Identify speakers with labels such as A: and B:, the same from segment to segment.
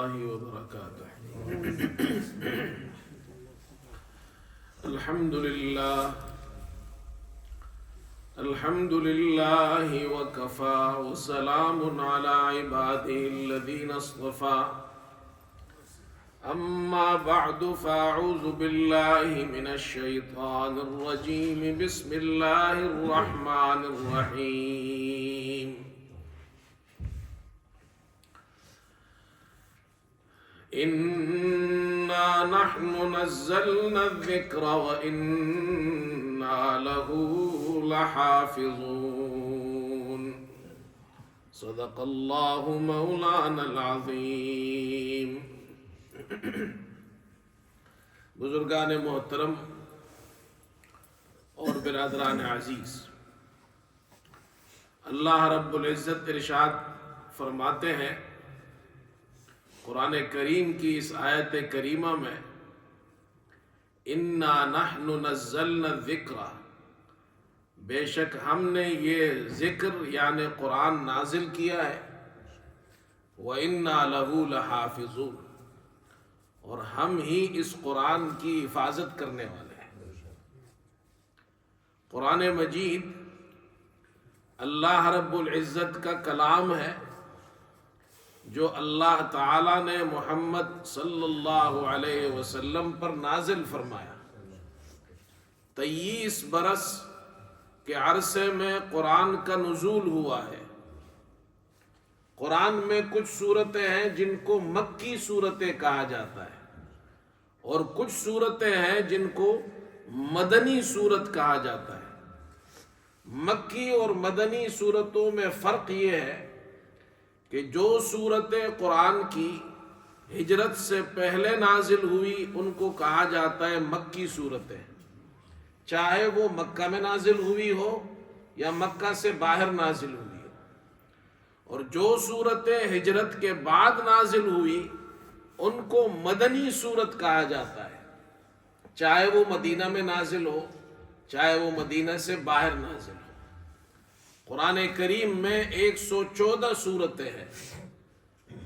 A: الله وبركاته. الحمد لله وكفى وسلام على عباده الذين اصطفى. أما بعد فأعوذ بالله من الشيطان الرجيم. بسم الله الرحمن الرحيم. إنا نحن نزلنا الذكر وإنا له لحافظون. صدق الله مولانا العظيم. بزرگان محترم اور برادران عزیز، اللہ رب العزت ارشاد فرماتے ہیں قرآن کریم کی اس آیت کریمہ میں، اِنَّا نَحْنُ نَزَّلْنَا الذِّكْرَ، بے شک ہم نے یہ ذکر یعنی قرآن نازل کیا ہے، وَإِنَّا لَهُ لَحَافِظُونَ، اور ہم ہی اس قرآن کی حفاظت کرنے والے ہیں۔ قرآن مجید اللہ رب العزت کا کلام ہے جو اللہ تعالیٰ نے محمد صلی اللہ علیہ وسلم پر نازل فرمایا۔ 23 برس کے عرصے میں قرآن کا نزول ہوا ہے۔ قرآن میں کچھ صورتیں ہیں جن کو مکی صورتیں کہا جاتا ہے، اور کچھ صورتیں ہیں جن کو مدنی صورت کہا جاتا ہے۔ مکی اور مدنی صورتوں میں فرق یہ ہے کہ جو صورتیں قرآن کی ہجرت سے پہلے نازل ہوئی ان کو کہا جاتا ہے مکی صورتیں، چاہے وہ مکہ میں نازل ہوئی ہو یا مکہ سے باہر نازل ہوئی ہو، اور جو صورتیں ہجرت کے بعد نازل ہوئی ان کو مدنی صورت کہا جاتا ہے، چاہے وہ مدینہ میں نازل ہو چاہے وہ مدینہ سے باہر نازل ہو۔ قرآن کریم میں 114 صورتیں ہیں،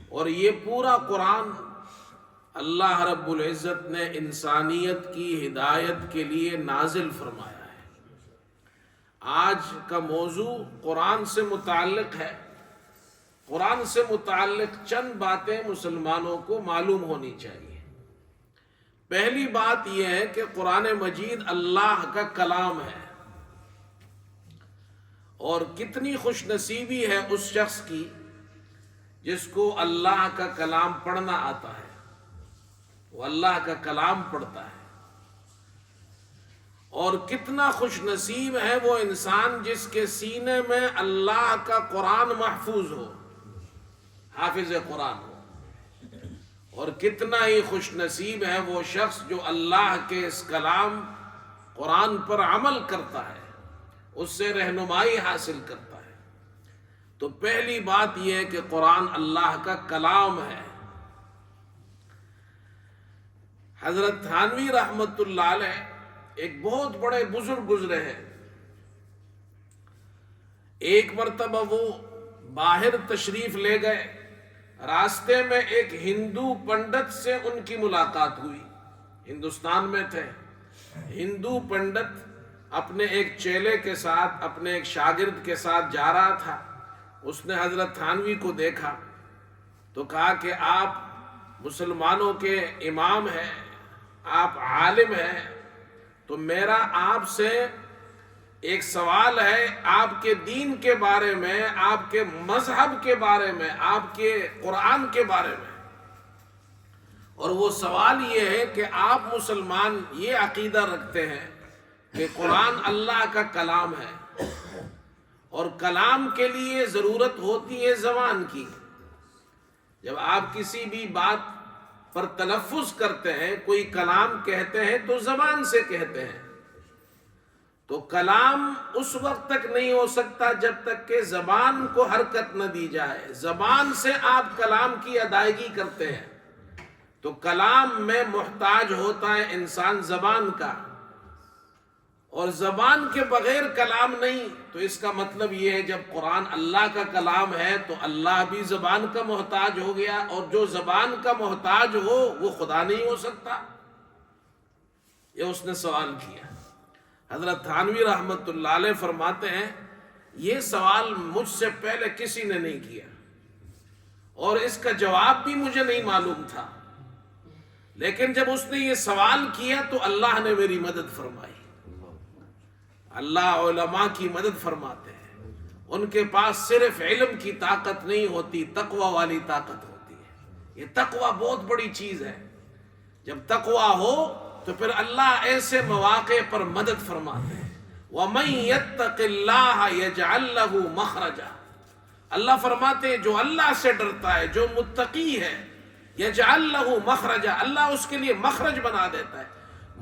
A: اور یہ پورا قرآن اللہ رب العزت نے انسانیت کی ہدایت کے لیے نازل فرمایا ہے۔ آج کا موضوع قرآن سے متعلق ہے۔ قرآن سے متعلق چند باتیں مسلمانوں کو معلوم ہونی چاہیے۔ پہلی بات یہ ہے کہ قرآن مجید اللہ کا کلام ہے، اور کتنی خوش نصیبی ہے اس شخص کی جس کو اللہ کا کلام پڑھنا آتا ہے، وہ اللہ کا کلام پڑھتا ہے۔ اور کتنا خوش نصیب ہے وہ انسان جس کے سینے میں اللہ کا قرآن محفوظ ہو، حافظ قرآن ہو۔ اور کتنا ہی خوش نصیب ہے وہ شخص جو اللہ کے اس کلام قرآن پر عمل کرتا ہے، اس سے رہنمائی حاصل کرتا ہے۔ تو پہلی بات یہ ہے کہ قرآن اللہ کا کلام ہے۔ حضرت تھانوی رحمت اللہ علیہ ایک بہت بڑے بزرگ گزرے ہیں۔ ایک مرتبہ وہ باہر تشریف لے گئے، راستے میں ایک ہندو پنڈت سے ان کی ملاقات ہوئی۔ ہندوستان میں تھے۔ ہندو پنڈت اپنے ایک چیلے کے ساتھ، اپنے ایک شاگرد کے ساتھ جا رہا تھا۔ اس نے حضرت تھانوی کو دیکھا تو کہا کہ آپ مسلمانوں کے امام ہیں، آپ عالم ہیں، تو میرا آپ سے ایک سوال ہے، آپ کے دین کے بارے میں، آپ کے مذہب کے بارے میں، آپ کے قرآن کے بارے میں۔ اور وہ سوال یہ ہے کہ آپ مسلمان یہ عقیدہ رکھتے ہیں کہ قرآن اللہ کا کلام ہے، اور کلام کے لیے ضرورت ہوتی ہے زبان کی۔ جب آپ کسی بھی بات پر تلفظ کرتے ہیں، کوئی کلام کہتے ہیں تو زبان سے کہتے ہیں۔ تو کلام اس وقت تک نہیں ہو سکتا جب تک کہ زبان کو حرکت نہ دی جائے۔ زبان سے آپ کلام کی ادائیگی کرتے ہیں، تو کلام میں محتاج ہوتا ہے انسان زبان کا۔ اور زبان کے بغیر کلام نہیں، تو اس کا مطلب یہ ہے جب قرآن اللہ کا کلام ہے تو اللہ بھی زبان کا محتاج ہو گیا، اور جو زبان کا محتاج ہو وہ خدا نہیں ہو سکتا؟ یہ اس نے سوال کیا۔ حضرت تھانوی رحمت اللہ علیہ فرماتے ہیں یہ سوال مجھ سے پہلے کسی نے نہیں کیا، اور اس کا جواب بھی مجھے نہیں معلوم تھا، لیکن جب اس نے یہ سوال کیا تو اللہ نے میری مدد فرمائی۔ اللہ علماء کی مدد فرماتے ہیں، ان کے پاس صرف علم کی طاقت نہیں ہوتی، تقوی والی طاقت ہوتی ہے۔ یہ تقوی بہت بڑی چیز ہے، جب تقوی ہو تو پھر اللہ ایسے مواقع پر مدد فرماتے ہیں۔ وَمَن يَتَّقِ اللَّهَ يَجْعَل لَّهُ مَخْرَجًا، اللہ فرماتے ہیں جو اللہ سے ڈرتا ہے، جو متقی ہے، يَجْعَل لَّهُ مَخْرَجًا، اللہ اس کے لیے مخرج بنا دیتا ہے،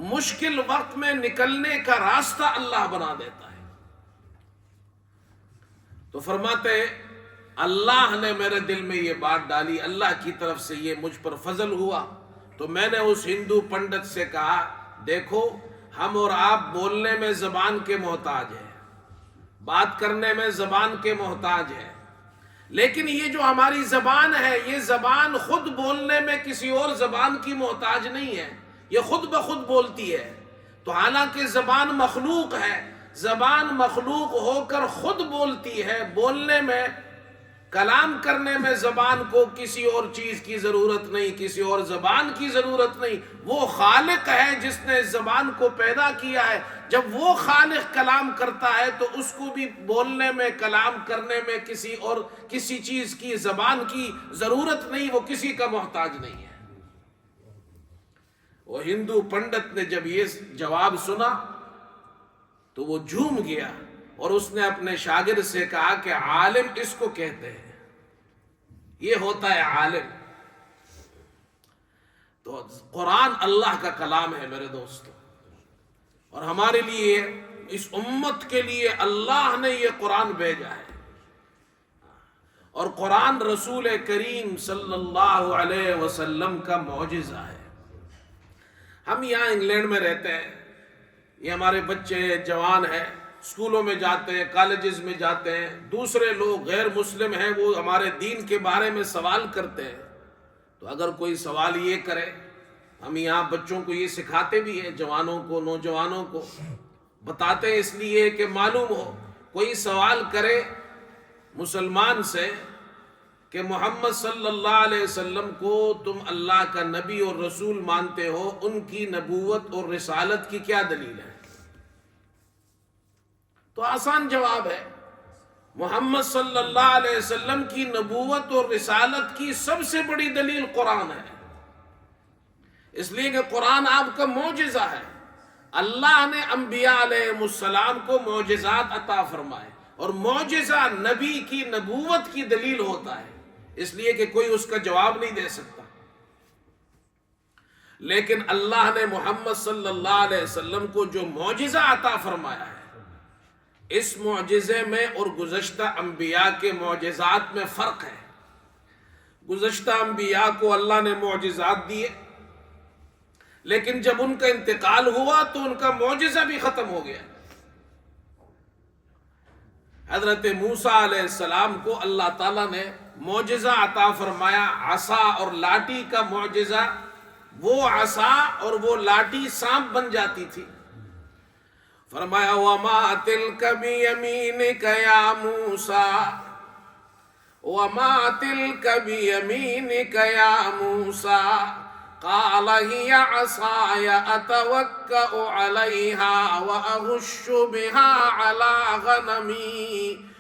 A: مشکل وقت میں نکلنے کا راستہ اللہ بنا دیتا ہے۔ تو فرماتے ہیں اللہ نے میرے دل میں یہ بات ڈالی، اللہ کی طرف سے یہ مجھ پر فضل ہوا، تو میں نے اس ہندو پنڈت سے کہا دیکھو ہم اور آپ بولنے میں زبان کے محتاج ہیں، بات کرنے میں زبان کے محتاج ہیں، لیکن یہ جو ہماری زبان ہے یہ زبان خود بولنے میں کسی اور زبان کی محتاج نہیں ہے، یہ خود بخود بولتی ہے۔ تو حالانکہ زبان مخلوق ہے، زبان مخلوق ہو کر خود بولتی ہے، بولنے میں، کلام کرنے میں زبان کو کسی اور چیز کی ضرورت نہیں، کسی اور زبان کی ضرورت نہیں۔ وہ خالق ہے جس نے اس زبان کو پیدا کیا ہے، جب وہ خالق کلام کرتا ہے تو اس کو بھی بولنے میں، کلام کرنے میں کسی اور کسی چیز کی، زبان کی ضرورت نہیں، وہ کسی کا محتاج نہیں ہے۔ وہ ہندو پنڈت نے جب یہ جواب سنا تو وہ جھوم گیا، اور اس نے اپنے شاگرد سے کہا کہ عالم اس کو کہتے ہیں، یہ ہوتا ہے عالم۔ تو قرآن اللہ کا کلام ہے میرے دوستو، اور ہمارے لیے، اس امت کے لیے اللہ نے یہ قرآن بھیجا ہے، اور قرآن رسول کریم صلی اللہ علیہ وسلم کا معجزہ ہے۔ ہم یہاں انگلینڈ میں رہتے ہیں، یہ ہمارے بچے جوان ہیں، اسکولوں میں جاتے ہیں، کالجز میں جاتے ہیں، دوسرے لوگ غیر مسلم ہیں وہ ہمارے دین کے بارے میں سوال کرتے ہیں، تو اگر کوئی سوال یہ کرے، ہم یہاں بچوں کو یہ سکھاتے بھی ہیں، جوانوں کو، نوجوانوں کو بتاتے ہیں، اس لیے کہ معلوم ہو، کوئی سوال کرے مسلمان سے کہ محمد صلی اللہ علیہ وسلم کو تم اللہ کا نبی اور رسول مانتے ہو، ان کی نبوت اور رسالت کی کیا دلیل ہے؟ تو آسان جواب ہے، محمد صلی اللہ علیہ وسلم کی نبوت اور رسالت کی سب سے بڑی دلیل قرآن ہے، اس لیے کہ قرآن آپ کا معجزہ ہے۔ اللہ نے انبیاء علیہ السلام کو معجزات عطا فرمائے، اور معجزہ نبی کی نبوت کی دلیل ہوتا ہے، اس لیے کہ کوئی اس کا جواب نہیں دے سکتا۔ لیکن اللہ نے محمد صلی اللہ علیہ وسلم کو جو معجزہ عطا فرمایا ہے، اس معجزے میں اور گزشتہ انبیاء کے معجزات میں فرق ہے۔ گزشتہ انبیاء کو اللہ نے معجزات دیے، لیکن جب ان کا انتقال ہوا تو ان کا معجزہ بھی ختم ہو گیا۔ حضرت موسیٰ علیہ السلام کو اللہ تعالیٰ نے معجزہ عطا فرمایا، عصا اور لاٹھی کا معجزہ۔ وہ عصا اور وہ لاٹھی سانپ بن جاتی تھی۔ فرمایا وَمَا تِلْكَ بِيَمِينِكَ يَا مُوسَىٰ، وَمَا تِلْكَ بِيَمِينِكَ يَا مُوسَىٰ، قال هي عصاي أتوكأ عليها وأهش بها على غنمي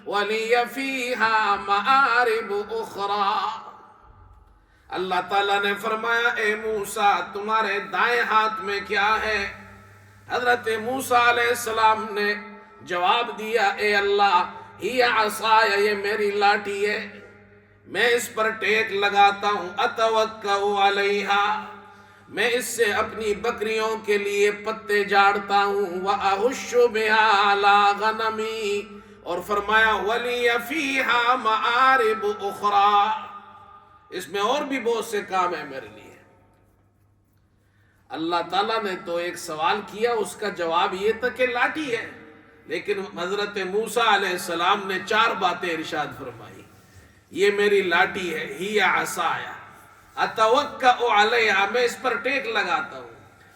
A: ولي فيها مآرب أخرى۔ اللہ تعالیٰ نے فرمایا اے موسیٰ تمہارے دائیں ہاتھ میں کیا ہے؟ حضرت موسیٰ علیہ السلام نے جواب دیا اے اللہ ہی عصایا، یہ میری لاٹھی ہے، میں اس پر ٹیک لگاتا ہوں، اتوکأ علیہا، میں اس سے اپنی بکریوں کے لیے پتے جاڑتا ہوں، وأہش بہا علی غنمی، اور فرمایا ولی فیہا مآرب اخری، اس میں اور بھی بہت سے کام ہیں میرے لیے۔ اللہ تعالیٰ نے تو ایک سوال کیا، اس کا جواب یہ تھا کہ لاٹھی ہے، لیکن حضرت موسیٰ علیہ السلام نے 4 باتیں ارشاد فرمائی. یہ میری لاٹھی ہے، ہی عصایا اتوکأ علیہا، میں اس پر ٹیک لگاتا ہوں،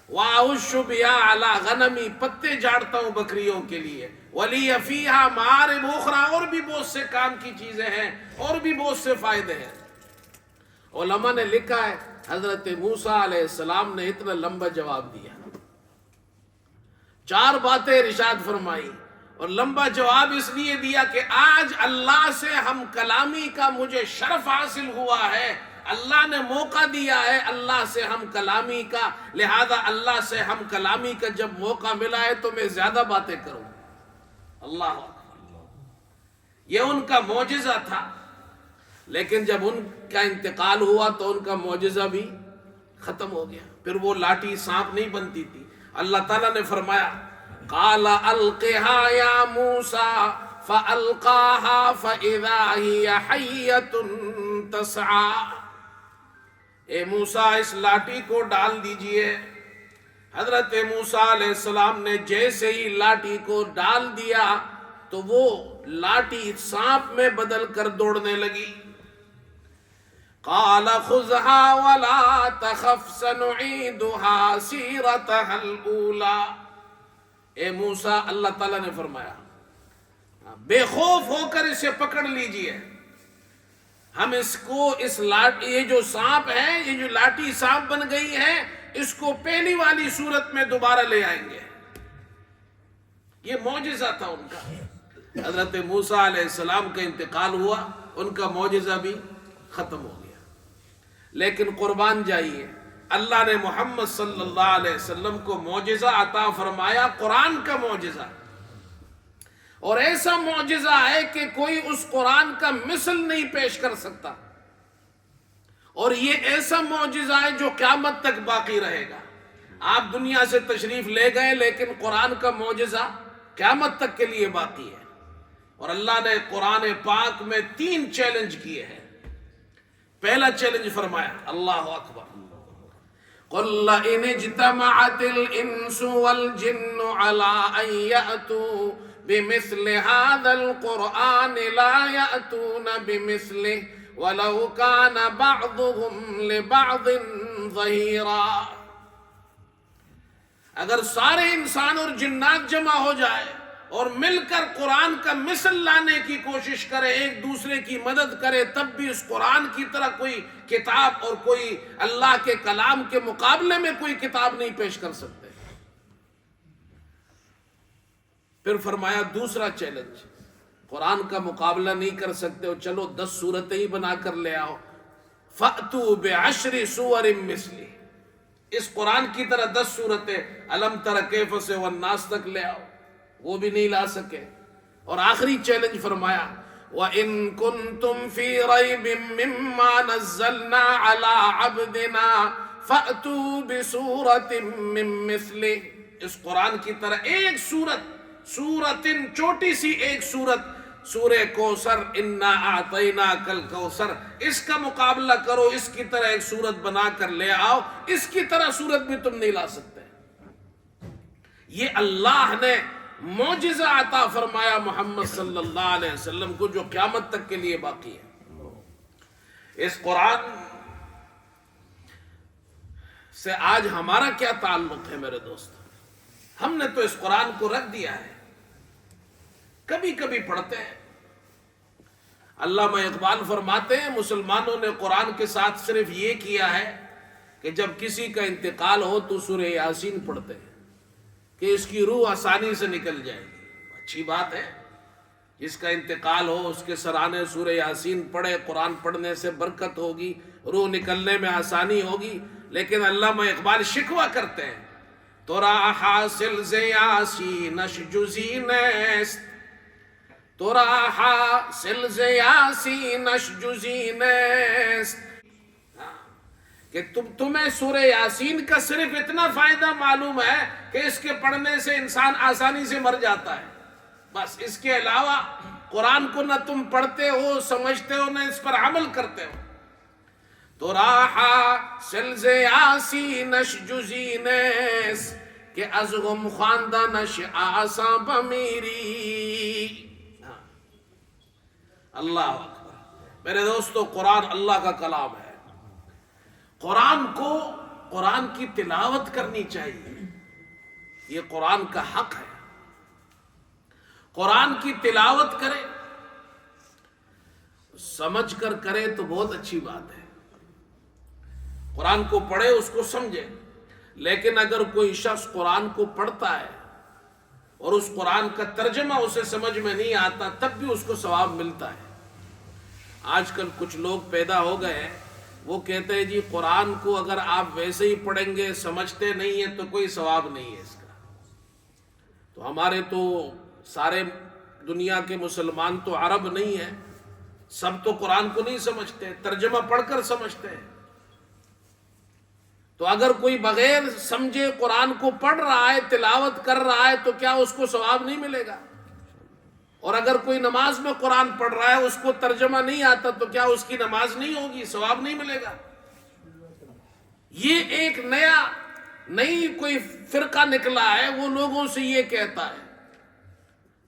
A: واحش بہا علی غنمی، پتے جاڑتا ہوں بکریوں کے لیے، ولی فیہا معارب اخرى، اور بھی بہت سے کام کی چیزیں ہیں، اور بھی بہت سے فائدے ہیں. علماء نے لکھا ہے حضرت موسیٰ علیہ السلام نے اتنا لمبا جواب دیا، 4 باتیں ارشاد فرمائی، اور لمبا جواب اس لیے دیا کہ آج اللہ سے ہم کلامی کا مجھے شرف حاصل ہوا ہے، اللہ نے موقع دیا ہے اللہ سے ہم کلامی کا، لہذا اللہ سے ہم کلامی کا جب موقع ملا ہے تو میں زیادہ باتیں کروں. اللہ اکبر. یہ ان کا معجزہ تھا، لیکن جب ان کا انتقال ہوا تو ان کا معجزہ بھی ختم ہو گیا. پھر وہ لاٹھی سانپ نہیں بنتی تھی. اللہ تعالیٰ نے فرمایا قال القها یا موسیٰ فالقاها فاذا هي حیۃ تسعى، اے موسیٰ اس لاٹھی کو ڈال دیجئے. حضرت موسیٰ علیہ السلام نے جیسے ہی لاٹھی کو ڈال دیا تو وہ لاٹھی سانپ میں بدل کر دوڑنے لگی. قال خذها ولا تخف سنعيدها سيرتها الاولى، اے موسیٰ اللہ تعالیٰ نے فرمایا بے خوف ہو کر اسے پکڑ لیجئے، ہم اس کو یہ جو سانپ ہے، یہ جو لاٹھی سانپ بن گئی ہے، اس کو پہلی والی صورت میں دوبارہ لے آئیں گے. یہ معجزہ تھا ان کا. حضرت موسیٰ علیہ السلام کا انتقال ہوا، ان کا معجزہ بھی ختم ہو گیا. لیکن قربان جائیے، اللہ نے محمد صلی اللہ علیہ وسلم کو معجزہ عطا فرمایا، قرآن کا معجزہ، اور ایسا معجزہ ہے کہ کوئی اس قرآن کا مثل نہیں پیش کر سکتا، اور یہ ایسا معجزہ ہے جو قیامت تک باقی رہے گا. آپ دنیا سے تشریف لے گئے لیکن قرآن کا معجزہ قیامت تک کے لیے باقی ہے. اور اللہ نے قرآن پاک میں 3 چیلنج کیے ہیں. پہلا چیلنج فرمایا، اللہ اکبر، قُلْ لَئِنِ اجْتَمَعَتِ الْإِنسُ وَالْجِنُّ عَلَىٰ أَن يَأْتُوا بِمِثْلِ هَٰذَا الْقُرْآنِ لَا يَأْتُونَ بِمِثْلِهِ وَلَوْ كَانَ بَعْضُهُمْ لِبَعْضٍ ظَهِيرًا. اگر سارے انسان اور جنات جمع ہو جائے اور مل کر قرآن کا مثل لانے کی کوشش کرے، ایک دوسرے کی مدد کرے، تب بھی اس قرآن کی طرح کوئی کتاب اور کوئی اللہ کے کلام کے مقابلے میں کوئی کتاب نہیں پیش کر سکتے. پھر فرمایا دوسرا چیلنج، قرآن کا مقابلہ نہیں کر سکتے ہو، چلو 10 صورتیں ہی بنا کر لے آؤ. فَأْتُوا بِعَشْرِ سُوَرٍ مِثْلِهِ، اس قرآن کی طرح 10 صورتیں الم تر کیف سے والناس تک لے آؤ، وہ بھی نہیں لا سکے. اور آخری چیلنج فرمایا وَإِن كُنتُمْ فِي رَيْبٍ مِّمَّا نَزَّلْنَا عَلَىٰ عَبْدِنَا فَأْتُوا بِسُورَةٍ مِّن مِّثْلِهِ، اس قرآن کی طرح ایک سورتن، چھوٹی سی ایک سورت، سورہ کوثر، انا اعطیناک الکوثر، اس کا مقابلہ کرو، اس کی طرح ایک سورت بنا کر لے آؤ. اس کی طرح سورت بھی تم نہیں لا سکتے. یہ اللہ نے معجزہ عطا فرمایا محمد صلی اللہ علیہ وسلم کو، جو قیامت تک کے لیے باقی ہے. اس قرآن سے آج ہمارا کیا تعلق ہے میرے دوست؟ ہم نے تو اس قرآن کو رکھ دیا ہے، کبھی کبھی پڑھتے ہیں. علامہ اقبال فرماتے ہیں مسلمانوں نے قرآن کے ساتھ صرف یہ کیا ہے کہ جب کسی کا انتقال ہو تو سورہ یاسین پڑھتے ہیں کہ اس کی روح آسانی سے نکل جائے گی. اچھی بات ہے، جس کا انتقال ہو اس کے سرانے سورہ یاسین پڑھے، قرآن پڑھنے سے برکت ہوگی، روح نکلنے میں آسانی ہوگی. لیکن علامہ اقبال شکوہ کرتے ہیں، تورا حاصل ز یاسینش جزی نیست، تورا حاصل ز یاسینش جزی نیست، کہ تمہیں سورہ یاسین کا صرف اتنا فائدہ معلوم ہے کہ اس کے پڑھنے سے انسان آسانی سے مر جاتا ہے، بس اس کے علاوہ قرآن کو نہ تم پڑھتے ہو، سمجھتے ہو، نہ اس پر عمل کرتے ہو. تو راحا سلز آسی نش جزی نیس کہ از غم خواندہ نش آساں بمیری. اللہ اکبر. میرے دوستو قرآن اللہ کا کلام ہے. قرآن کی تلاوت کرنی چاہیے. یہ قرآن کا حق ہے. قرآن کی تلاوت کرے, سمجھ کر کرے تو بہت اچھی بات ہے. قرآن کو پڑھے, اس کو سمجھے. لیکن اگر کوئی شخص قرآن کو پڑھتا ہے اور اس قرآن کا ترجمہ اسے سمجھ میں نہیں آتا, تب بھی اس کو ثواب ملتا ہے. آج کل کچھ لوگ پیدا ہو گئے ہیں, وہ کہتے ہیں جی قرآن کو اگر آپ ویسے ہی پڑھیں گے, سمجھتے نہیں ہیں تو کوئی ثواب نہیں ہے اس کا. تو ہمارے تو سارے دنیا کے مسلمان تو عرب نہیں ہیں, سب تو قرآن کو نہیں سمجھتے, ترجمہ پڑھ کر سمجھتے ہیں. تو اگر کوئی بغیر سمجھے قرآن کو پڑھ رہا ہے, تلاوت کر رہا ہے, تو کیا اس کو ثواب نہیں ملے گا؟ اور اگر کوئی نماز میں قرآن پڑھ رہا ہے, اس کو ترجمہ نہیں آتا, تو کیا اس کی نماز نہیں ہوگی, ثواب نہیں ملے گا؟ یہ ایک نئی کوئی فرقہ نکلا ہے, وہ لوگوں سے یہ کہتا ہے.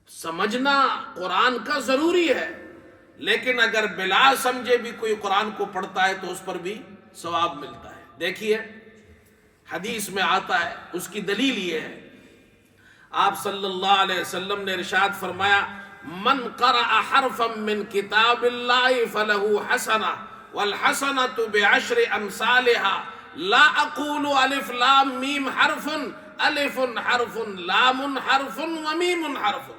A: سمجھنا قرآن کا ضروری ہے, لیکن اگر بلا سمجھے بھی کوئی قرآن کو پڑھتا ہے تو اس پر بھی ثواب ملتا ہے. دیکھیے حدیث میں آتا ہے, اس کی دلیل یہ ہے. آپ صلی اللہ علیہ وسلم نے ارشاد فرمایا, من قرأ حرفا من کتاب اللہ فلہ حسنہ والحسنۃ بعشر امثالها لا اقول الف لام میم حرف, الف حرف, لام حرف ومیم حرف.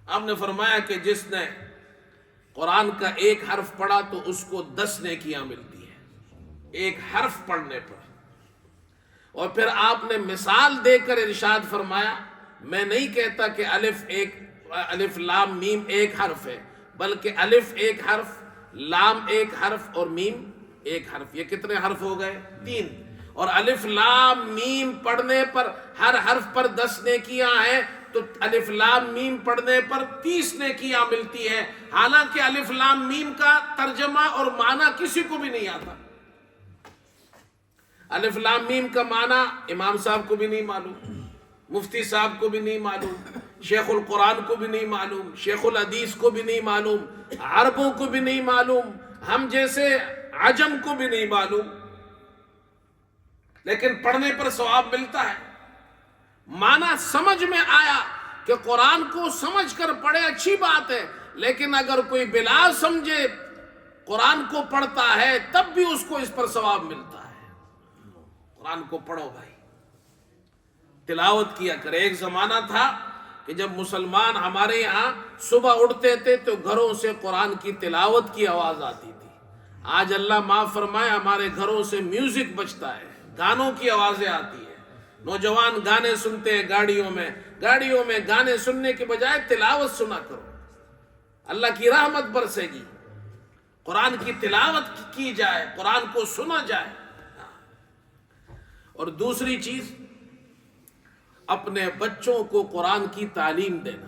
A: آپ نے فرمایا کہ جس نے قرآن کا ایک حرف پڑھا تو اس کو 10 نیکیاں ملتی ہیں, ایک حرف پڑھنے پر. اور پھر آپ نے مثال دے کر ارشاد فرمایا, میں نہیں کہتا کہ الف لام میم ایک حرف ہے, بلکہ الف ایک حرف, لام ایک حرف اور میم ایک حرف. یہ کتنے حرف ہو گئے؟ 3. اور الف لام میم پڑھنے پر ہر حرف پر 10 نیکیاں ہیں, تو الف لام میم پڑھنے پر 30 نیکیاں ملتی ہے. حالانکہ الف لام میم کا ترجمہ اور معنی کسی کو بھی نہیں آتا. الف لام میم کا معنی امام صاحب کو بھی نہیں معلوم, مفتی صاحب کو بھی نہیں معلوم, شیخ القرآن کو بھی نہیں معلوم, شیخ الحدیث کو بھی نہیں معلوم, عربوں کو بھی نہیں معلوم, ہم جیسے عجم کو بھی نہیں معلوم. لیکن پڑھنے پر ثواب ملتا ہے. معنی سمجھ میں آیا کہ قرآن کو سمجھ کر پڑھے, اچھی بات ہے. لیکن اگر کوئی بلا سمجھے قرآن کو پڑھتا ہے, تب بھی اس کو اس پر ثواب ملتا ہے. قرآن کو پڑھو بھائی, تلاوت کیا کرے. ایک زمانہ تھا کہ جب مسلمان ہمارے یہاں صبح اٹھتے تھے تو گھروں سے قرآن کی تلاوت کی آواز آتی تھی. آج اللہ معاف فرمائے, ہمارے گھروں سے میوزک بجتا ہے, گانوں کی آوازیں آتی ہیں. نوجوان گانے سنتے ہیں گاڑیوں میں گانے سننے کے بجائے تلاوت سنا کرو, اللہ کی رحمت برسے گی. قرآن کی تلاوت کی جائے, قرآن کو سنا جائے. اور دوسری چیز, اپنے بچوں کو قرآن کی تعلیم دینا.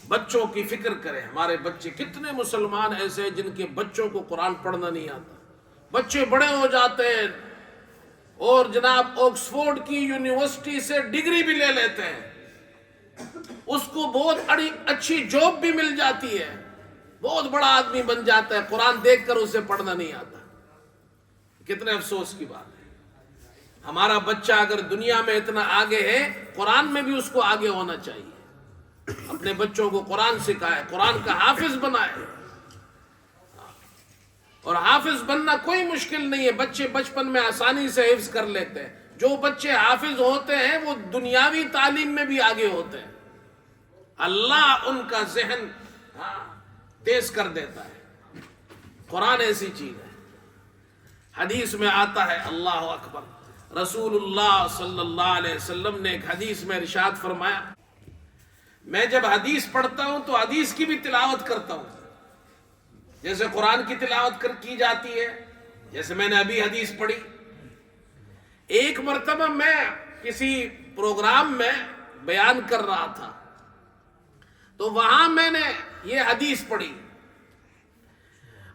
A: بچوں کی فکر کریں. ہمارے بچے, کتنے مسلمان ایسے ہیں جن کے بچوں کو قرآن پڑھنا نہیں آتا. بچے بڑے ہو جاتے ہیں اور جناب آکسفورڈ کی یونیورسٹی سے ڈگری بھی لے لیتے ہیں, اس کو بہت اچھی جاب بھی مل جاتی ہے, بہت بڑا آدمی بن جاتا ہے, قرآن دیکھ کر اسے پڑھنا نہیں آتا. کتنے افسوس کی بات ہے. ہمارا بچہ اگر دنیا میں اتنا آگے ہے, قرآن میں بھی اس کو آگے ہونا چاہیے. اپنے بچوں کو قرآن سکھائے, قرآن کا حافظ بنائے. اور حافظ بننا کوئی مشکل نہیں ہے, بچے بچپن میں آسانی سے حفظ کر لیتے ہیں. جو بچے حافظ ہوتے ہیں وہ دنیاوی تعلیم میں بھی آگے ہوتے ہیں. اللہ ان کا ذہن تیز کر دیتا ہے. قرآن ایسی چیز ہے. حدیث میں آتا ہے, اللہ اکبر, رسول اللہ صلی اللہ علیہ وسلم نے ایک حدیث میں ارشاد فرمایا, میں جب حدیث پڑھتا ہوں تو حدیث کی بھی تلاوت کرتا ہوں, جیسے قرآن کی تلاوت کی جاتی ہے. جیسے میں نے ابھی حدیث پڑھی. ایک مرتبہ میں کسی پروگرام میں بیان کر رہا تھا, تو وہاں میں نے یہ حدیث پڑھی,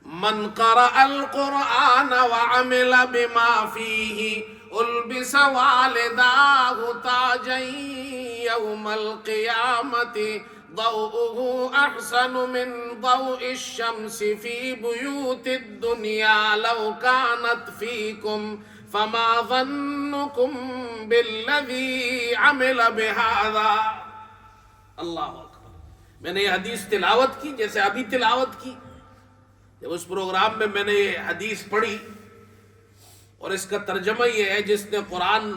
A: من قرأ القرآن وعمل بما فيه البس والداه تاجا يوم القيامة ضوءه احسن من ضوء الشمس في بيوت الدنيا لو كانت فيكم فما ظنكم بالذي عمل بهذا. اللہ اکبر. میں نے یہ حدیث تلاوت کی جیسے ابھی تلاوت کی. جب اس پروگرام میں نے یہ حدیث پڑھی اور اس کا ترجمہ یہ ہے جس نے قرآن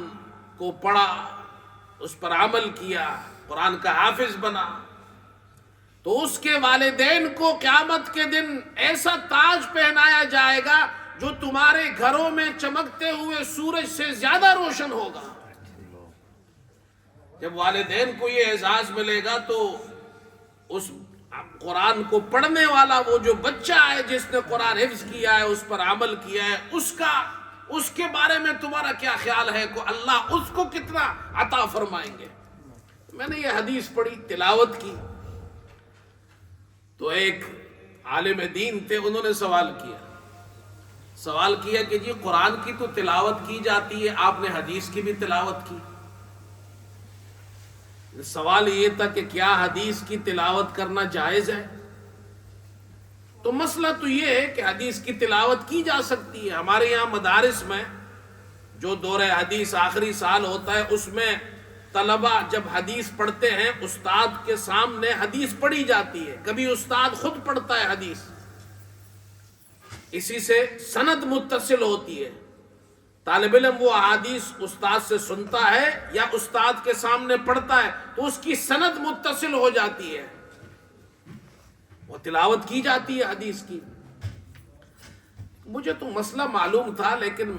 A: کو پڑھا اس پر عمل کیا قرآن کا حافظ بنا تو اس کے والدین کو قیامت کے دن ایسا تاج پہنایا جائے گا جو تمہارے گھروں میں چمکتے ہوئے سورج سے زیادہ روشن ہوگا. جب والدین کو یہ اعزاز ملے گا تو اس قرآن کو پڑھنے والا وہ جو بچہ ہے جس نے قرآن حفظ کیا ہے اس پر عمل کیا ہے اس کے بارے میں تمہارا کیا خیال ہے کہ اللہ اس کو کتنا عطا فرمائیں گے. میں نے یہ حدیث پڑھی تلاوت کی تو ایک عالم دین تھے انہوں نے سوال کیا کہ جی قرآن کی تو تلاوت کی جاتی ہے آپ نے حدیث کی بھی تلاوت کی. سوال یہ تھا کہ کیا حدیث کی تلاوت کرنا جائز ہے؟ تو مسئلہ تو یہ ہے کہ حدیث کی تلاوت کی جا سکتی ہے. ہمارے یہاں مدارس میں جو دورہ حدیث آخری سال ہوتا ہے اس میں طلبہ جب حدیث پڑھتے ہیں استاد کے سامنے حدیث پڑھی جاتی ہے. کبھی استاد خود پڑھتا ہے حدیث, اسی سے سند متصل ہوتی ہے. طالب علم وہ احادیث استاد سے سنتا ہے یا استاد کے سامنے پڑھتا ہے تو اس کی سند متصل ہو جاتی ہے, وہ تلاوت کی جاتی ہے حدیث کی. مجھے تو مسئلہ معلوم تھا لیکن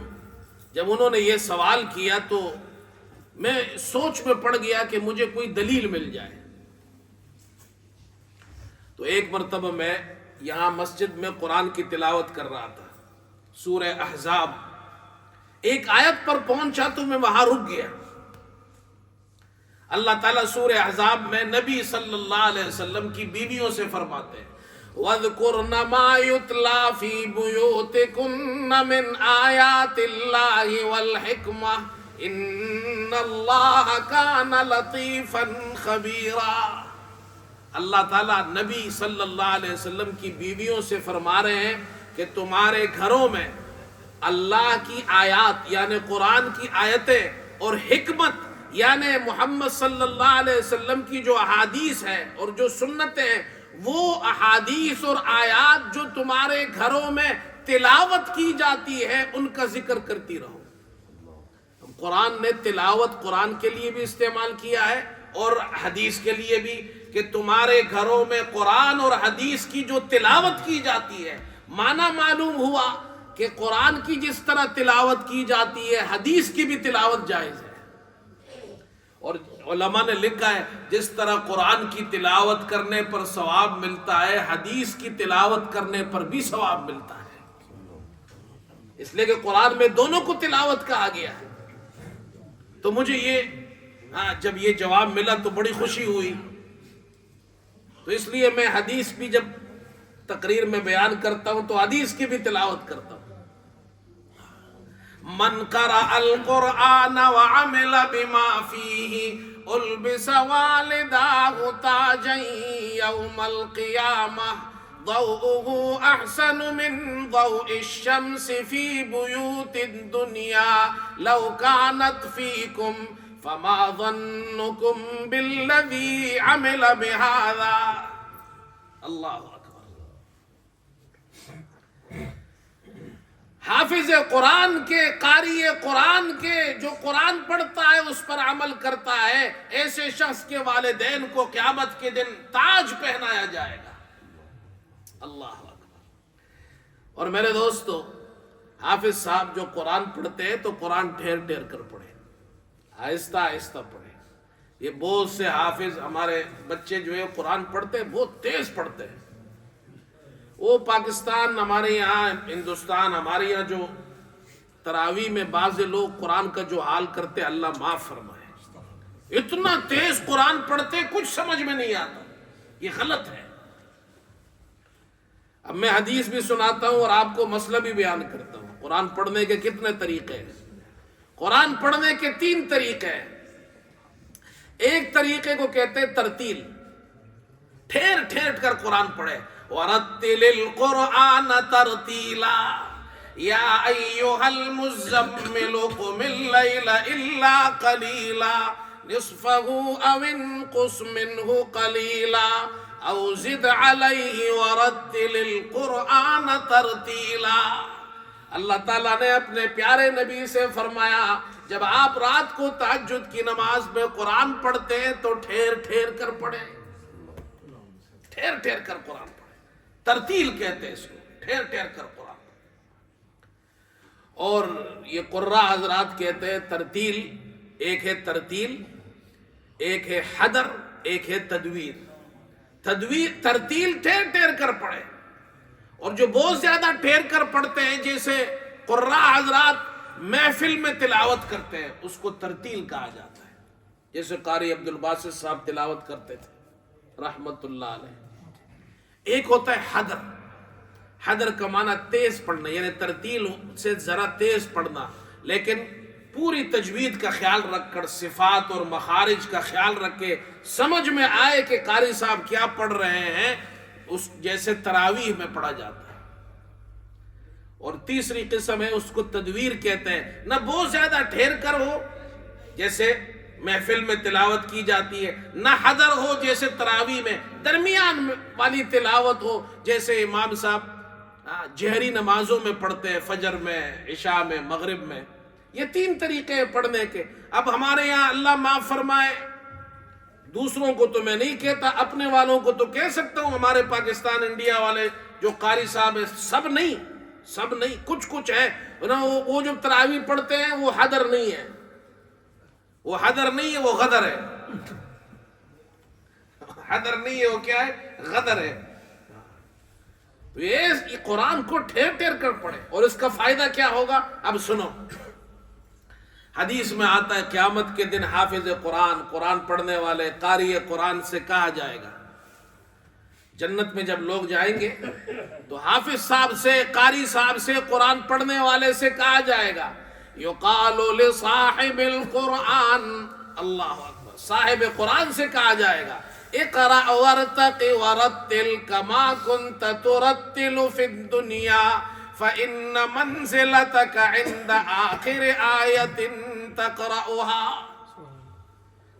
A: جب انہوں نے یہ سوال کیا تو میں سوچ میں پڑ گیا کہ مجھے کوئی دلیل مل جائے. تو ایک مرتبہ میں یہاں مسجد میں قرآن کی تلاوت کر رہا تھا, سورہ احزاب ایک آیت پر پہنچا تو میں وہاں رک گیا. اللہ تعالیٰ سورہ احزاب میں نبی صلی اللہ علیہ وسلم کی بیویوں سے فرماتے ہیں وَاذْكُرْنَ مَا يُتْلَى فِي بُيُوتِكُنَّ مِنْ آيَاتِ اللَّهِ وَالْحِكْمَةِ إِنَّ اللَّهَ كَانَ لَطِيفًا خَبِيرًا. اللہ تعالیٰ نبی صلی اللہ علیہ وسلم کی بیویوں سے فرما رہے ہیں کہ تمہارے گھروں میں اللہ کی آیات یعنی قرآن کی آیتیں اور حکمت یعنی محمد صلی اللہ علیہ وسلم کی جو احادیث ہے اور جو سنتیں ہیں وہ احادیث اور آیات جو تمہارے گھروں میں تلاوت کی جاتی ہے ان کا ذکر کرتی رہو. قرآن نے تلاوت قرآن کے لیے بھی استعمال کیا ہے اور حدیث کے لیے بھی کہ تمہارے گھروں میں قرآن اور حدیث کی جو تلاوت کی جاتی ہے. معنی معلوم ہوا کہ قرآن کی جس طرح تلاوت کی جاتی ہے حدیث کی بھی تلاوت جائز ہے. اور علماء نے لکھا ہے جس طرح قرآن کی تلاوت کرنے پر ثواب ملتا ہے حدیث کی تلاوت کرنے پر بھی ثواب ملتا ہے, اس لیے کہ قرآن میں دونوں کو تلاوت کہا گیا ہے. تو مجھے جب یہ جواب ملا تو بڑی خوشی ہوئی, تو اس لیے میں حدیث بھی جب تقریر میں بیان کرتا ہوں تو حدیث کی بھی تلاوت کرتا ہوں. من قرأ القرآن وعمل بما فيه البس والداه تاجا يوم القيامة ضوءه احسن من ضوء الشمس في بيوت الدنيا لو كانت فيكم فما ظنكم بالذي عمل بهذا. اللہ اکبر. حافظ قرآن کے قاری قرآن کے جو قرآن پڑھتا ہے اس پر عمل کرتا ہے ایسے شخص کے والدین کو قیامت کے دن تاج پہنایا جائے گا. اللہ اکبر. اور میرے دوستو حافظ صاحب جو قرآن پڑھتے ہیں تو قرآن ٹھہر ٹھہر کر پڑھے, آہستہ آہستہ پڑھے. یہ بہت سے حافظ ہمارے بچے جو ہے قرآن پڑھتے ہیں بہت تیز پڑھتے ہیں. وہ پاکستان ہمارے یہاں ہندوستان ہمارے یہاں جو تراویح میں بعض لوگ قرآن کا جو حال کرتے اللہ معاف فرمائے, اتنا تیز قرآن پڑھتے کچھ سمجھ میں نہیں آتا, یہ غلط ہے. اب میں حدیث بھی سناتا ہوں اور آپ کو مسئلہ بھی بیان کرتا ہوں. قرآن پڑھنے کے کتنے طریقے ہیں؟ قرآن پڑھنے کے 3 طریقے ہیں. ایک طریقے کو کہتے ہیں ترتیل، ٹھہر ٹھہر کر قرآن پڑھے. وَرَتِّلِ الْقُرْآنَ تَرْتِيلًا يَا أَيُّهَا الْمُزَّمِّلُ قُمِ اللَّيْلَ إِلَّا قَلِيلًا نِصْفَهُ أَوِ انقُصْ مِنْهُ قَلِيلًا أَوْ زِدْ عَلَيْهِ وَرَتِّلِ الْقُرْآنَ تَرْتِيلًا. اللہ تعالیٰ نے اپنے پیارے نبی سے فرمایا جب آپ رات کو تہجد کی نماز میں قرآن پڑھتے ہیں تو ٹھہر ٹھہر کر پڑھیں، ٹھہر ٹھہر کر قرآن پڑھیں. ترتیل کہتے ہیں اس کو، ٹھہر ٹھہر کر قرآن. اور یہ قراء حضرات کہتے ہیں ترتیل، ایک ہے ترتیل، ایک ہے حدر، ایک ہے تدویر. ترتیل ٹھہر ٹھہر کر پڑھے، اور جو بہت زیادہ ٹھہر کر پڑھتے ہیں جیسے قراء حضرات محفل میں تلاوت کرتے ہیں اس کو ترتیل کہا جاتا ہے. جیسے قاری عبد الباسط صاحب تلاوت کرتے تھے رحمت اللہ علیہ. ایک ہوتا ہے حدر. حدر کا معنی تیز پڑھنا، یعنی ترتیل سے ذرا تیز پڑھنا، لیکن پوری تجوید کا خیال رکھ کر، صفات اور مخارج کا خیال رکھ کے سمجھ میں آئے کہ قاری صاحب کیا پڑھ رہے ہیں، اس جیسے تراویح میں پڑھا جاتا ہے. اور تیسری قسم ہے اس کو تدویر کہتے ہیں، نہ بہت زیادہ ٹھہر کر ہو جیسے محفل میں تلاوت کی جاتی ہے، نہ حدر ہو جیسے تراویح میں، درمیان والی تلاوت ہو جیسے امام صاحب جہری نمازوں میں پڑھتے ہیں، فجر میں، عشاء میں، مغرب میں. یہ 3 طریقے ہیں پڑھنے کے. اب ہمارے یہاں اللہ معاف فرمائے، دوسروں کو تو میں نہیں کہتا، اپنے والوں کو تو کہہ سکتا ہوں، ہمارے پاکستان انڈیا والے جو قاری صاحب ہیں، سب نہیں، کچھ ہے وہ جو تراویح پڑھتے ہیں وہ حدر نہیں ہے، وہ غدر ہے. حدر نہیں ہے، وہ کیا ہے؟ غدر ہے. تو یہ قرآن کو ٹھہر ٹھہر کر پڑھے. اور اس کا فائدہ کیا ہوگا اب سنو. حدیث میں آتا ہے قیامت کے دن حافظ قرآن پڑھنے والے قاری قرآن سے کہا جائے گا، جنت میں جب لوگ جائیں گے تو حافظ صاحب سے، قاری صاحب سے، قرآن پڑھنے والے سے کہا جائے گا یقال لصاحب القرآن، اللہ اکبر، صاحب قرآن سے کہا جائے گا اقرأ وارتق ورتل كما كنت ترتل في الدنيا فإن منزلتك عند آخر آية تقرأها.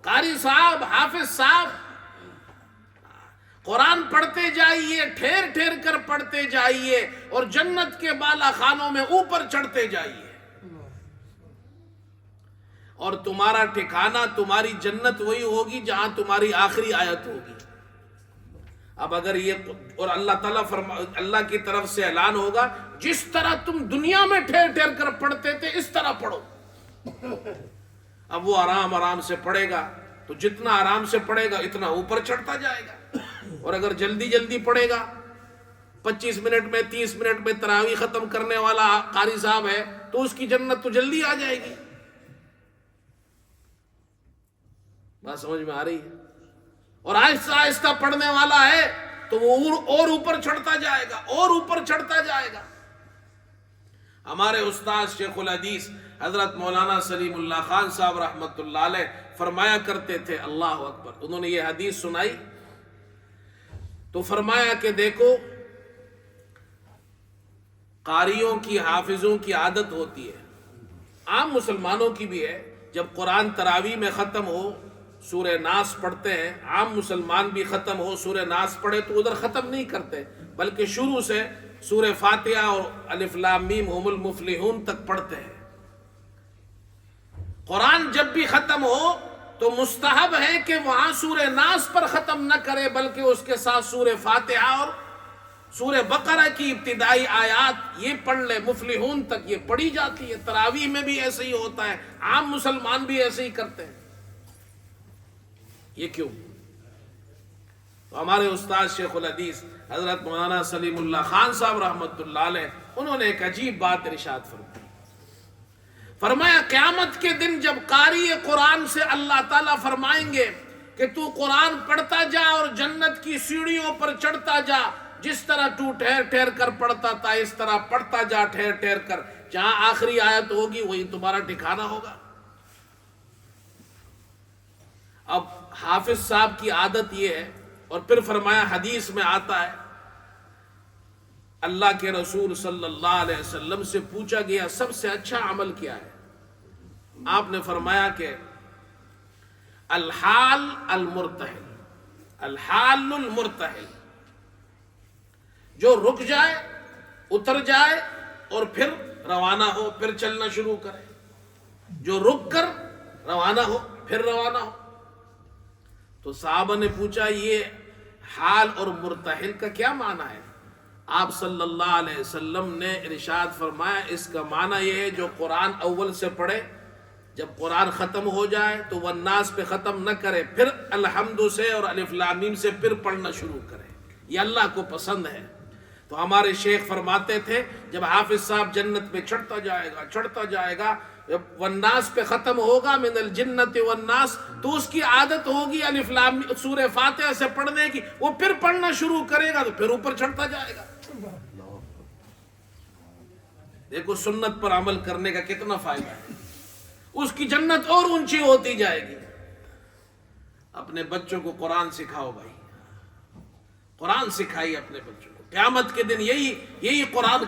A: قاری صاحب، حافظ صاحب، قرآن پڑھتے جائیے، ٹھہر ٹھہر کر پڑھتے جائیے، اور جنت کے بالا خانوں میں اوپر چڑھتے جائیے، اور تمہارا ٹھکانہ، تمہاری جنت وہی ہوگی جہاں تمہاری آخری آیت ہوگی. اب اگر یہ، اور اللہ تعالیٰ اللہ کی طرف سے اعلان ہوگا جس طرح تم دنیا میں ٹھہر ٹھہر کر پڑھتے تھے اس طرح پڑھو. اب وہ آرام سے پڑھے گا تو جتنا آرام سے پڑھے گا اتنا اوپر چڑھتا جائے گا. اور اگر جلدی پڑھے گا، 25 منٹ میں، 30 منٹ میں تراویح ختم کرنے والا قاری صاحب ہے تو اس کی جنت تو جلدی آ جائے گی. بات سمجھ میں آ رہی ہے؟ اور آہستہ آہستہ پڑھنے والا ہے تو وہ اور اوپر چڑھتا جائے گا، اور اوپر چڑھتا جائے گا. ہمارے استاد شیخ الحدیث حضرت مولانا سلیم اللہ خان صاحب رحمت اللہ علیہ فرمایا کرتے تھے، اللہ اکبر، انہوں نے یہ حدیث سنائی تو فرمایا کہ دیکھو، قاریوں کی، حافظوں کی عادت ہوتی ہے، عام مسلمانوں کی بھی ہے، جب قرآن تراویح میں ختم ہو سورہ ناس پڑھتے ہیں، عام مسلمان بھی ختم ہو سورہ ناس پڑھے تو ادھر ختم نہیں کرتے، بلکہ شروع سے سورہ فاتحہ اور الف لام میم ہم المفلحون تک پڑھتے ہیں. قرآن جب بھی ختم ہو تو مستحب ہے کہ وہاں سورہ ناس پر ختم نہ کرے، بلکہ اس کے ساتھ سورہ فاتحہ اور سورہ بقرہ کی ابتدائی آیات یہ پڑھ لے، مفلحون تک یہ پڑھی جاتی ہے. تراویح میں بھی ایسے ہی ہوتا ہے، عام مسلمان بھی ایسے ہی کرتے ہیں. یہ کیوں؟ تو ہمارے استاد شیخ الحدیث حضرت مولانا سلیم اللہ خان صاحب رحمت اللہ علیہ، انہوں نے ایک عجیب بات ارشاد فرمایا قیامت کے دن جب قاری قرآن سے اللہ تعالیٰ فرمائیں گے کہ تو قرآن پڑھتا جا اور جنت کی سیڑھیوں پر چڑھتا جا، جس طرح تو ٹھہر ٹھہر کر پڑھتا تھا اس طرح پڑھتا جا ٹھہر ٹھہر کر، جہاں آخری آیت ہوگی وہی تمہارا ٹھکانہ ہوگا۔ اب حافظ صاحب کی عادت یہ ہے، اور پھر فرمایا حدیث میں آتا ہے، اللہ کے رسول صلی اللہ علیہ وسلم سے پوچھا گیا سب سے اچھا عمل کیا ہے؟ آپ نے فرمایا کہ الحال المرتحل، الحال المرتحل، جو رک جائے، اتر جائے اور پھر روانہ ہو، پھر چلنا شروع کرے، جو رک کر روانہ ہو پھر روانہ ہو۔ تو صحابہ نے پوچھا یہ حال اور مرتحل کا کیا معنی ہے؟ آپ صلی اللہ علیہ وسلم نے ارشاد فرمایا اس کا معنی یہ ہے جو قرآن اول سے پڑھے، جب قرآن ختم ہو جائے تو والناس پہ ختم نہ کرے، پھر الحمد سے اور الف لام میم سے پھر پڑھنا شروع کرے، یہ اللہ کو پسند ہے۔ تو ہمارے شیخ فرماتے تھے جب حافظ صاحب جنت میں چڑھتا جائے گا، جب والناس پہ ختم ہوگا من الجنت والناس، تو اس کی عادت ہوگی الف لام سورہ فاتحہ سے پڑھنے کی، وہ پھر پڑھنا شروع کرے گا تو پھر اوپر چڑھتا جائے گا۔ دیکھو سنت پر عمل کرنے کا کتنا فائدہ ہے، اس کی جنت اور اونچی ہوتی جائے گی۔ اپنے بچوں کو قرآن سکھاؤ بھائی، قرآن سکھائیے اپنے بچوں کو، قیامت کے دن یہی قرآن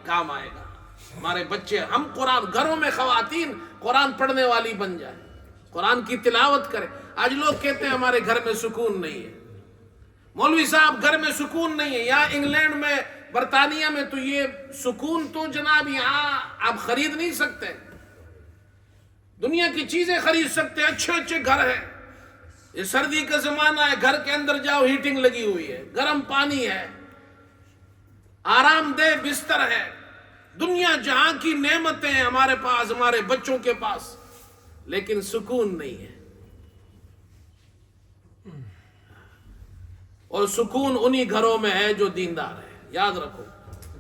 A: کام آئے گا۔ ہمارے بچے، ہم قرآن، گھروں میں خواتین قرآن پڑھنے والی بن جائیں، قرآن کی تلاوت کریں۔ آج لوگ کہتے ہیں ہمارے گھر میں سکون نہیں ہے، مولوی صاحب گھر میں سکون نہیں ہے، یہاں انگلینڈ میں برطانیہ میں تو یہ سکون تو جناب یہاں آپ خرید نہیں سکتے، دنیا کی چیزیں خرید سکتے، اچھے اچھے گھر ہیں، یہ سردی کا زمانہ ہے، گھر کے اندر جاؤ ہیٹنگ لگی ہوئی ہے، گرم پانی ہے، آرام دہ بستر ہے، دنیا جہاں کی نعمتیں ہیں ہمارے پاس، ہمارے بچوں کے پاس، لیکن سکون نہیں ہے۔ اور سکون انہی گھروں میں ہے جو دیندار ہے، یاد رکھو،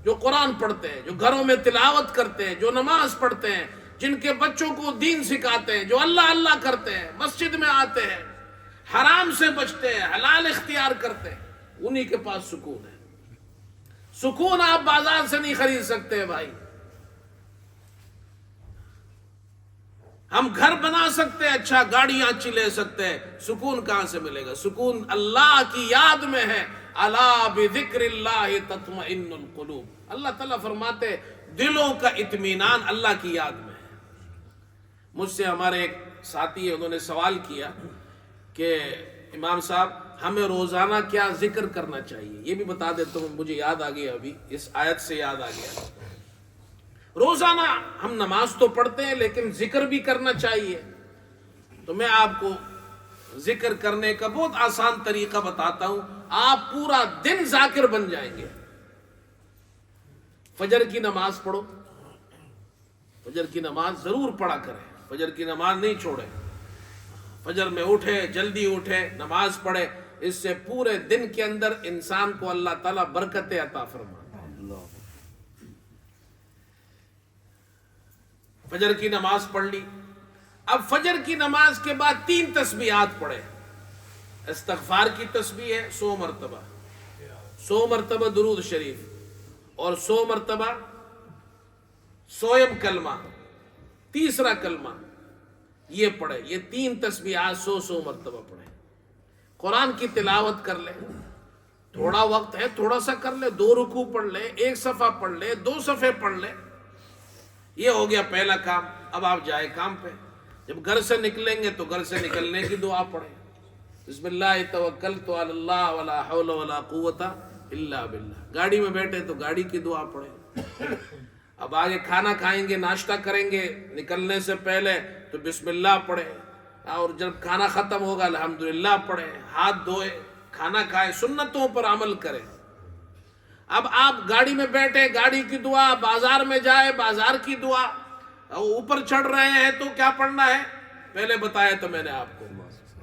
A: جو قرآن پڑھتے ہیں، جو گھروں میں تلاوت کرتے ہیں، جو نماز پڑھتے ہیں، جن کے بچوں کو دین سکھاتے ہیں، جو اللہ اللہ کرتے ہیں، مسجد میں آتے ہیں، حرام سے بچتے ہیں، حلال اختیار کرتے ہیں، انہی کے پاس سکون ہے۔ سکون آپ بازار سے نہیں خرید سکتے بھائی، ہم گھر بنا سکتے ہیں، اچھا گاڑیاں اچھی لے سکتے ہیں، سکون کہاں سے ملے گا؟ سکون اللہ کی یاد میں ہے، الا بذکر اللہ تطمئن القلوب۔ اللہ تعالیٰ فرماتے دلوں کا اطمینان اللہ کی یاد میں ہے۔ مجھ سے ہمارے ایک ساتھی ہے، انہوں نے سوال کیا کہ امام صاحب ہمیں روزانہ کیا ذکر کرنا چاہیے؟ یہ بھی بتا دیتا ہوں، مجھے یاد آ گیا، ابھی اس آیت سے یاد آ گیا۔ روزانہ ہم نماز تو پڑھتے ہیں لیکن ذکر بھی کرنا چاہیے، تو میں آپ کو ذکر کرنے کا بہت آسان طریقہ بتاتا ہوں، آپ پورا دن ذاکر بن جائیں گے۔ فجر کی نماز پڑھو، فجر کی نماز ضرور پڑھا کریں، فجر کی نماز نہیں چھوڑیں، فجر میں اٹھے، جلدی اٹھے، نماز پڑھے، اس سے پورے دن کے اندر انسان کو اللہ تعالیٰ برکتیں عطا فرماتا ہے۔ فجر کی نماز پڑھ لی، اب فجر کی نماز کے بعد 3 تسبیحات پڑھے۔ استغفار کی تسبیح ہے 100 مرتبہ، 100 مرتبہ درود شریف، اور 100 مرتبہ سوئم کلمہ، تیسرا کلمہ یہ پڑھے۔ یہ 3 تسبیحات 100 مرتبہ پڑھے۔ قرآن کی تلاوت کر لے، تھوڑا وقت ہے تھوڑا سا کر لے، 2 رکوع پڑھ لے، 1 صفحہ پڑھ لے، 2 صفحے پڑھ لے، یہ ہو گیا پہلا کام۔ اب آپ جائے کام پہ، جب گھر سے نکلیں گے تو گھر سے نکلنے کی دعا پڑھیں، بسم اللہ توکلت علی اللہ ولا حول ولا قوت الا باللہ۔ گاڑی میں بیٹھے تو گاڑی کی دعا پڑھیں۔ اب آگے کھانا کھائیں گے، ناشتہ کریں گے، نکلنے سے پہلے تو بسم اللہ پڑھیں، اور جب کھانا ختم ہوگا الحمدللہ پڑھیں، ہاتھ دھوئے، کھانا کھائیں، سنتوں پر عمل کریں۔ اب آپ گاڑی میں بیٹھے، گاڑی کی دعا، بازار میں جائے، بازار کی دعا، اوپر چڑھ رہے ہیں تو کیا پڑھنا ہے؟ پہلے بتایا تو میں نے آپ کو،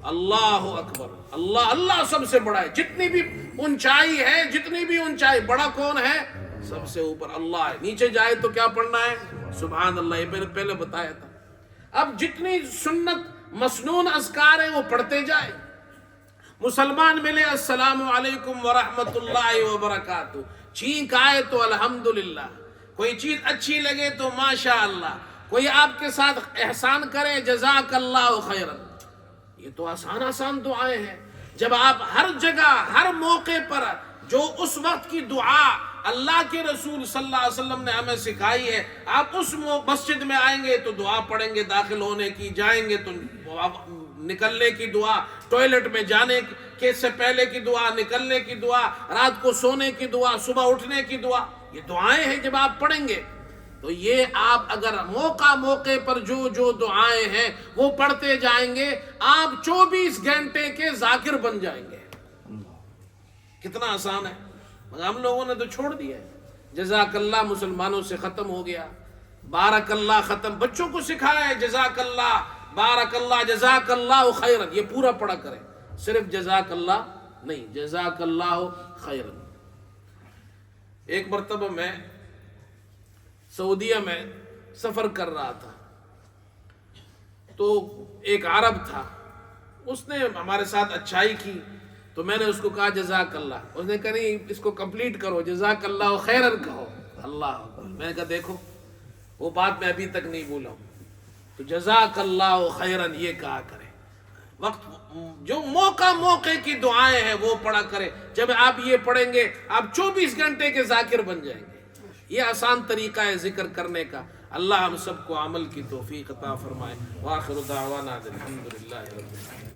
A: اللہ اکبر، اللہ اللہ سب سے بڑا ہے، جتنی بھی اونچائی ہے، جتنی بھی اونچائی، بڑا کون ہے؟ سب سے اوپر اللہ ہے۔ نیچے جائے تو کیا پڑھنا ہے؟ سبحان اللہ، یہ پہلے بتایا تھا۔ اب جتنی سنت مسنون اذکار ہیں وہ پڑھتے جائے، مسلمان ملے السلام علیکم ورحمۃ اللہ وبرکاتہ، چھینک آئے تو الحمدللہ، کوئی چیز اچھی لگے تو ماشاء اللہ، کوئی آپ کے ساتھ احسان کرے جزاک اللہ خیرا، یہ تو آسان آسان دعائیں ہیں۔ جب آپ ہر جگہ ہر موقع پر جو اس وقت کی دعا اللہ کے رسول صلی اللہ علیہ وسلم نے ہمیں سکھائی ہے، آپ اس مسجد میں آئیں گے تو دعا پڑھیں گے داخل ہونے کی، جائیں گے تو نکلنے کی دعا، ٹوائلٹ میں جانے کے سے پہلے کی دعا، نکلنے کی دعا، رات کو سونے کی دعا، صبح اٹھنے کی دعا، یہ دعائیں ہیں جب آپ پڑھیں گے تو یہ آپ اگر موقع پر جو دعائیں ہیں وہ پڑھتے جائیں گے، آپ 24 گھنٹے کے ذاکر بن جائیں گے۔ کتنا آسان ہے، مگر ہم لوگوں نے تو چھوڑ دیا ہے۔ جزاک اللہ مسلمانوں سے ختم ہو گیا، بارک اللہ ختم، بچوں کو سکھایا ہے جزاک اللہ، بارک اللہ، جزاک اللہ خیرن، یہ پورا پڑھا کریں، صرف جزاک اللہ نہیں، جزاک اللہ خیرن۔ ایک مرتبہ میں سعودیہ میں سفر کر رہا تھا، تو ایک عرب تھا، اس نے ہمارے ساتھ اچھائی کی تو میں نے اس کو کہا جزاک اللہ، اس نے کہا نہیں اس کو کمپلیٹ کرو، جزاک اللہ خیرن کہو۔ اللہ اکبر، میں نے کہا دیکھو وہ بات میں ابھی تک نہیں بولا ہوں، تو جزاک اللہ خیرن یہ کہا کرے، وقت جو موقع کی دعائیں ہیں وہ پڑھا کرے۔ جب آپ یہ پڑھیں گے آپ 24 گھنٹے کے ذاکر بن جائیں گے۔ یہ آسان طریقہ ہے ذکر کرنے کا۔ اللہ ہم سب کو عمل کی توفیق عطا فرمائے۔ وآخر دعوانا الحمدللہ رب العالمین۔